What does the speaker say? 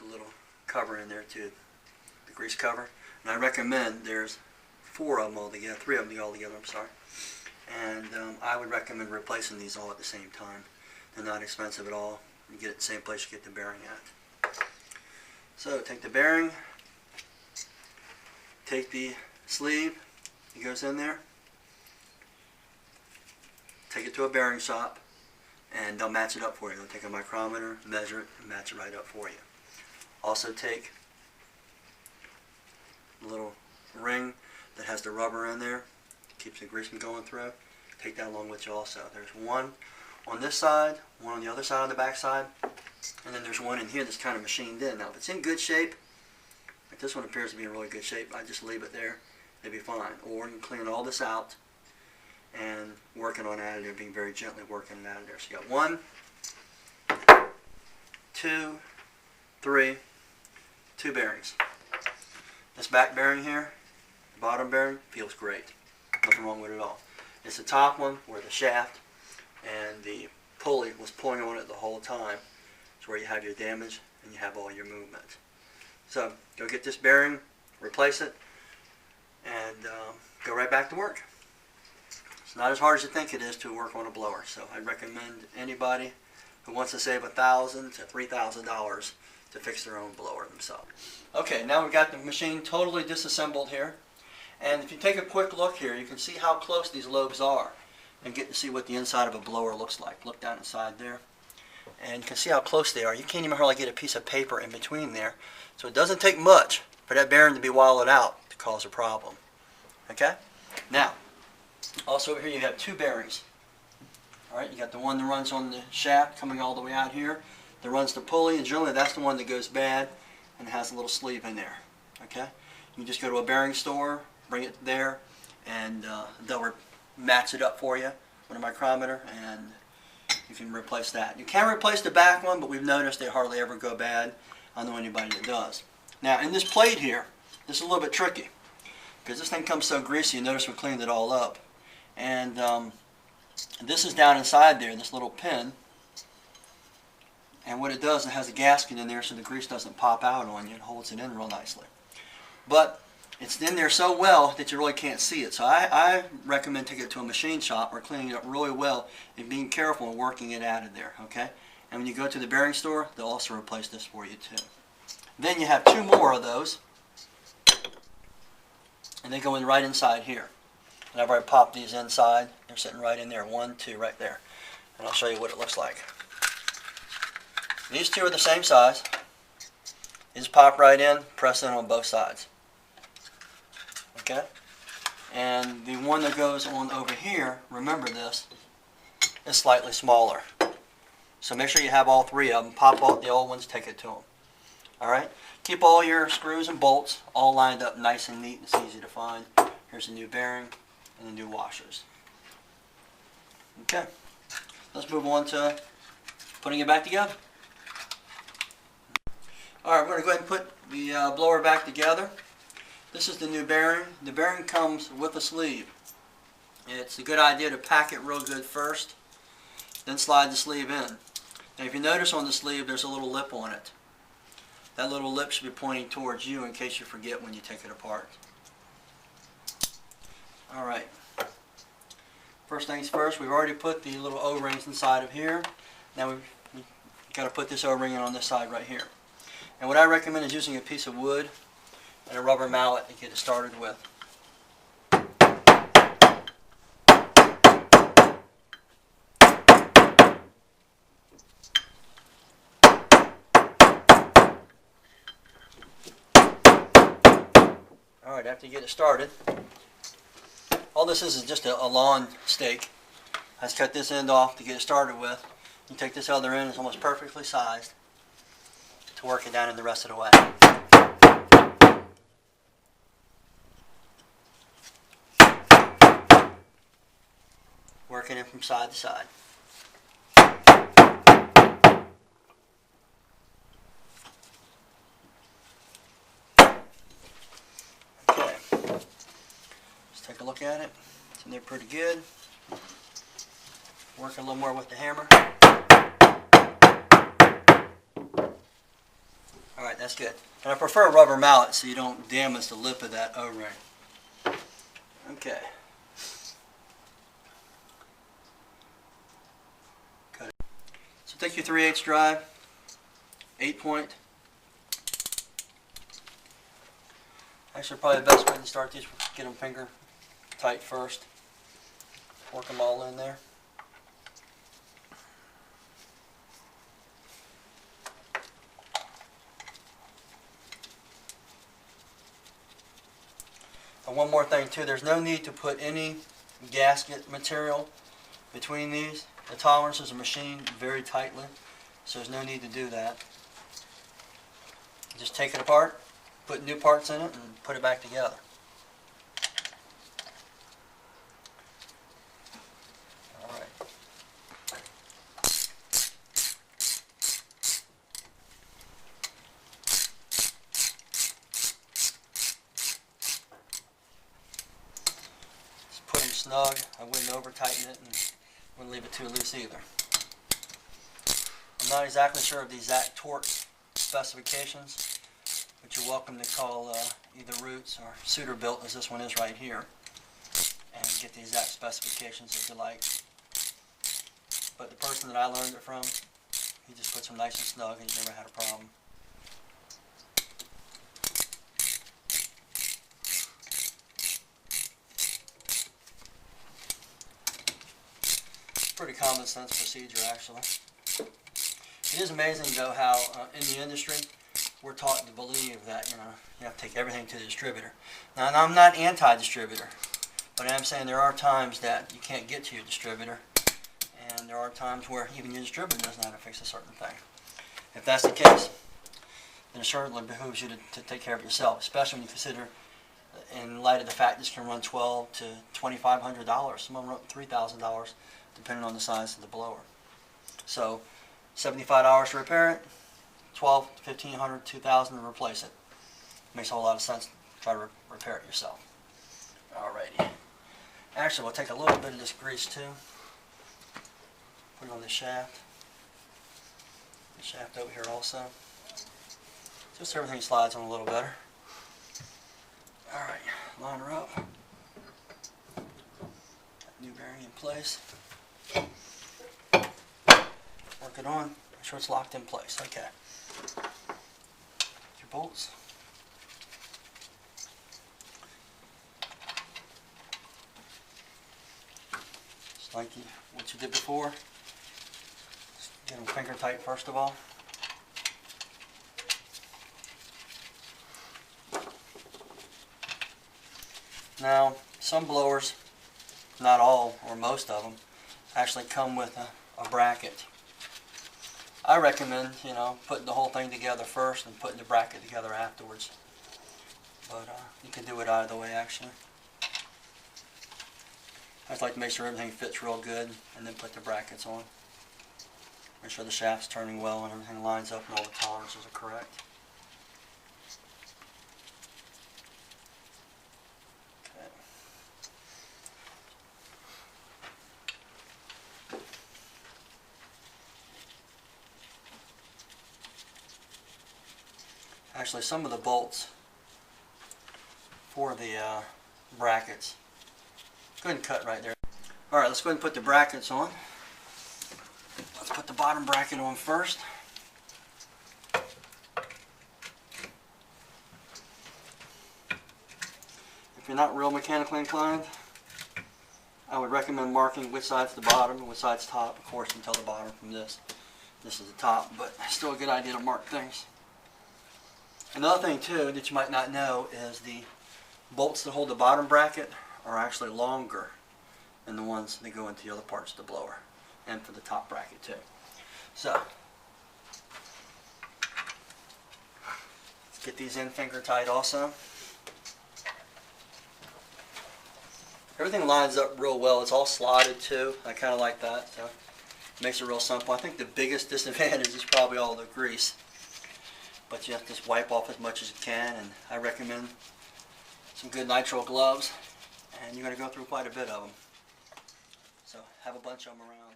the little cover in there too, the grease cover. And I recommend, there's 4 of them all together, 3 of them all together, I'm sorry. And I would recommend replacing these all at the same time. They're not expensive at all. You get it the same place you get the bearing at. So take the bearing, take the sleeve, it goes in there, take it to a bearing shop, and they'll match it up for you. They'll take a micrometer, measure it, and match it right up for you. Also take a little ring that has the rubber in there, keeps the grease from going through. Take that along with you also. There's one on this side, one on the other side on the back side, and then there's one in here that's kind of machined in. Now if it's in good shape, like this one appears to be in really good shape, I just leave it there, it'll be fine. Or you can clean all this out and working on additive, being very gently working it out of there. So you got 1, 2, 3, 2 bearings. This back bearing here, the bottom bearing, feels great. Nothing wrong with it at all. It's the top one where the shaft and the pulley was pulling on it the whole time. It's where you have your damage and you have all your movement. So go get this bearing, replace it, and go right back to work. It's not as hard as you think it is to work on a blower. So I recommend anybody who wants to save $1,000 to $3,000 to fix their own blower themselves. Okay, now we've got the machine totally disassembled here. And if you take a quick look here, you can see how close these lobes are and get to see what the inside of a blower looks like. Look down inside there. And you can see how close they are. You can't even hardly get a piece of paper in between there. So it doesn't take much for that bearing to be wallowed out to cause a problem. Okay? Now, also over here you have 2 bearings. Alright, you got the one that runs on the shaft coming all the way out here. That runs the pulley, and generally that's the one that goes bad and has a little sleeve in there. Okay? You just go to a bearing store, bring it there, and they'll match it up for you with a micrometer, and you can replace that. You can replace the back one, but we've noticed they hardly ever go bad. I don't know anybody that does. Now in this plate here, this is a little bit tricky because this thing comes so greasy. You notice we cleaned it all up, and this is down inside there, this little pin, and what it does, it has a gasket in there so the grease doesn't pop out on you. It holds it in real nicely. But it's in there so well that you really can't see it. So I recommend taking it to a machine shop or cleaning it up really well and being careful and working it out of there. Okay? And when you go to the bearing store, they'll also replace this for you too. Then you have 2 more of those, and they go in right inside here. And I've already popped these inside. They're sitting right in there. 1, 2, right there. And I'll show you what it looks like. These 2 are the same size. You just pop right in, press in on both sides. Okay? And the one that goes on over here, remember this, is slightly smaller. So make sure you have all 3 of them. Pop out the old ones, take it to them. Alright? Keep all your screws and bolts all lined up nice and neat. It's easy to find. Here's a new bearing and the new washers. Okay. Let's move on to putting it back together. Alright, we're going to go ahead and put the blower back together. This is the new bearing. The bearing comes with a sleeve. It's a good idea to pack it real good first, then slide the sleeve in. Now if you notice on the sleeve there's a little lip on it. That little lip should be pointing towards you in case you forget when you take it apart. Alright. First things first, we've already put the little O-rings inside of here. Now we've got to put this O-ring in on this side right here. And what I recommend is using a piece of wood and a rubber mallet to get it started with. Alright, after you get it started, all this is just a lawn stake. I just cut this end off to get it started with. You take this other end, it's almost perfectly sized to work it down in the rest of the way. Working it from side to side. Okay, let's take a look at it. It's in there pretty good. Work a little more with the hammer. Alright, Alright, that's good. And I prefer a rubber mallet so you don't damage the lip of that O-ring. Okay. Got it. So take your 3/8 drive, 8-point. Actually, probably the best way to start these, get them finger tight first. Work them all in there. And one more thing too, there's no need to put any gasket material between these. The tolerances are machined very tightly, so there's no need to do that. Just take it apart, put new parts in it, and put it back together. Alright. Just put them snug. I wouldn't over tighten it and wouldn't leave it too loose either. I'm not exactly sure of the exact torque specifications, but you're welcome to call either Roots or Sutorbilt, as this one is right here, and get the exact specifications if you like. But the person that I learned it from, he just puts them nice and snug, and he's never had a problem. Pretty common sense procedure, actually. It is amazing though how in the industry we're taught to believe that you have to take everything to the distributor. Now, and I'm not anti-distributor, but I am saying there are times that you can't get to your distributor, and there are times where even your distributor doesn't know how to fix a certain thing. If that's the case, then it certainly behooves you to take care of yourself, especially when you consider, in light of the fact this can run $1,200 to $2,500, some of them run $3,000, depending on the size of the blower. So $75 to repair it, $1,200 to $1,500, $2,000 to replace it. Makes a whole lot of sense to try to repair it yourself. Alrighty. Actually, we'll take a little bit of this grease too. Put it on the shaft. The shaft over here also. Just so everything slides on a little better. Alright, line her up. Got new bearing in place. Work it on. Make sure it's locked in place. Okay. Your bolts. Just like what you did before. Just get them finger tight first of all. Now, some blowers, not all or most of them, actually come with a bracket. I recommend, putting the whole thing together first and putting the bracket together afterwards. But you can do it either way, actually. I just like to make sure everything fits real good and then put the brackets on. Make sure the shaft's turning well and everything lines up and all the tolerances are correct. Actually, some of the bolts for the brackets, go ahead and cut right there. Alright, let's go ahead and put the brackets on. Let's put the bottom bracket on first. If you're not real mechanically inclined, I would recommend marking which side's the bottom and which side's top. Of course, you can tell the bottom from this. This is the top, but it's still a good idea to mark things. Another thing too that you might not know is the bolts that hold the bottom bracket are actually longer than the ones that go into the other parts of the blower, and for the top bracket too. So let's get these in finger tight also. Everything lines up real well. It's all slotted too. I kind of like that, so it makes it real simple. I think the biggest disadvantage is probably all the grease. But you have to just wipe off as much as you can, and I recommend some good nitrile gloves, and you're going to go through quite a bit of them. So have a bunch of them around.